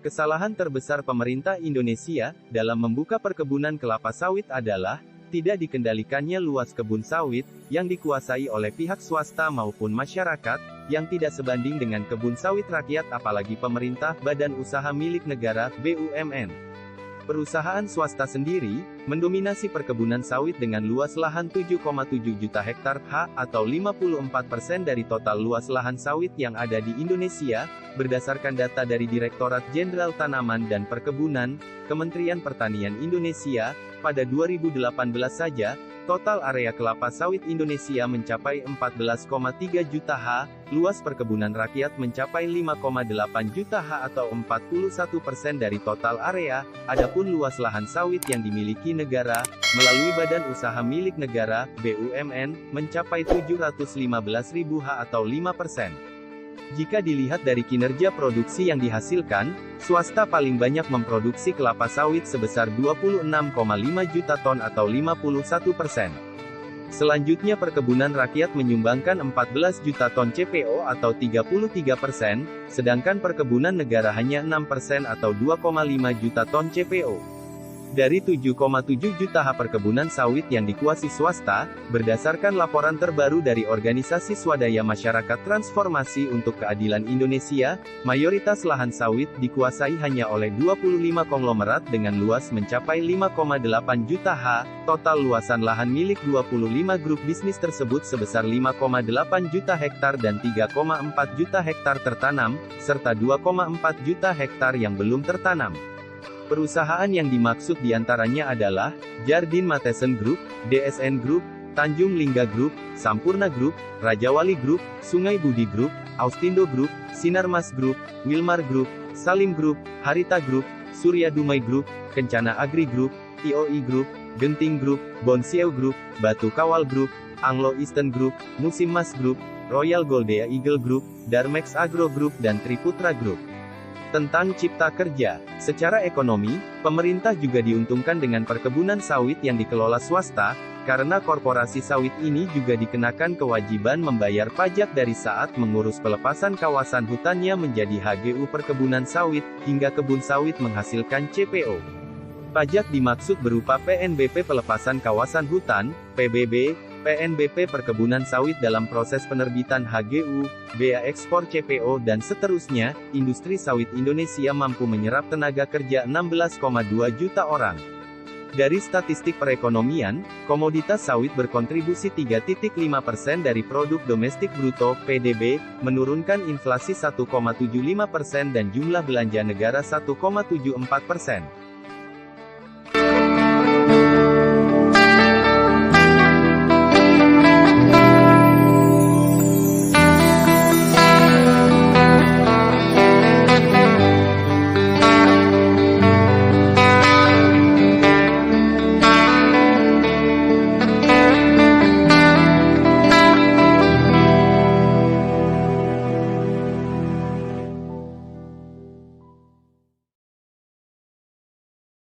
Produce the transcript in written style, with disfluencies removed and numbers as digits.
Kesalahan terbesar pemerintah Indonesia dalam membuka perkebunan kelapa sawit adalah tidak dikendalikannya luas kebun sawit yang dikuasai oleh pihak swasta maupun masyarakat yang tidak sebanding dengan kebun sawit rakyat, apalagi pemerintah, badan usaha milik negara, BUMN. Perusahaan swasta sendiri mendominasi perkebunan sawit dengan luas lahan 7,7 juta hektar ha, atau 54% dari total luas lahan sawit yang ada di Indonesia, berdasarkan data dari Direktorat Jenderal Tanaman dan Perkebunan, Kementerian Pertanian Indonesia. Pada 2018 saja, total area kelapa sawit Indonesia mencapai 14,3 juta ha, luas perkebunan rakyat mencapai 5,8 juta ha atau 41% dari total area. Adapun luas lahan sawit yang dimiliki negara, melalui badan usaha milik negara, BUMN, mencapai 715.000 ha atau 5%. Jika dilihat dari kinerja produksi yang dihasilkan, swasta paling banyak memproduksi kelapa sawit sebesar 26,5 juta ton atau 51%. Selanjutnya perkebunan rakyat menyumbangkan 14 juta ton CPO atau 33%, sedangkan perkebunan negara hanya 6% atau 2,5 juta ton CPO. Dari 7,7 juta ha perkebunan sawit yang dikuasai swasta, berdasarkan laporan terbaru dari Organisasi Swadaya Masyarakat Transformasi untuk Keadilan Indonesia, mayoritas lahan sawit dikuasai hanya oleh 25 konglomerat dengan luas mencapai 5,8 juta ha. Total luasan lahan milik 25 grup bisnis tersebut sebesar 5,8 juta hektar dan 3,4 juta hektar tertanam, serta 2,4 juta hektar yang belum tertanam. Perusahaan yang dimaksud diantaranya adalah Jardin Matheson Group, DSN Group, Tanjung Lingga Group, Sampurna Group, Rajawali Group, Sungai Budi Group, Austindo Group, Sinarmas Group, Wilmar Group, Salim Group, Harita Group, Surya Dumai Group, Kencana Agri Group, IOI Group, Genting Group, Bonsieu Group, Batu Kawal Group, Anglo Eastern Group, Musim Mas Group, Royal Goldea Eagle Group, Darmex Agro Group dan Triputra Group. Tentang cipta kerja, secara ekonomi, pemerintah juga diuntungkan dengan perkebunan sawit yang dikelola swasta, karena korporasi sawit ini juga dikenakan kewajiban membayar pajak dari saat mengurus pelepasan kawasan hutannya menjadi HGU perkebunan sawit, hingga kebun sawit menghasilkan CPO. Pajak dimaksud berupa PNBP pelepasan kawasan hutan, PBB, PNBP perkebunan sawit dalam proses penerbitan HGU, bea ekspor CPO dan seterusnya. Industri sawit Indonesia mampu menyerap tenaga kerja 16,2 juta orang. Dari statistik perekonomian, komoditas sawit berkontribusi 3,5% dari produk domestik bruto, PDB, menurunkan inflasi 1,75% dan jumlah belanja negara 1,74%.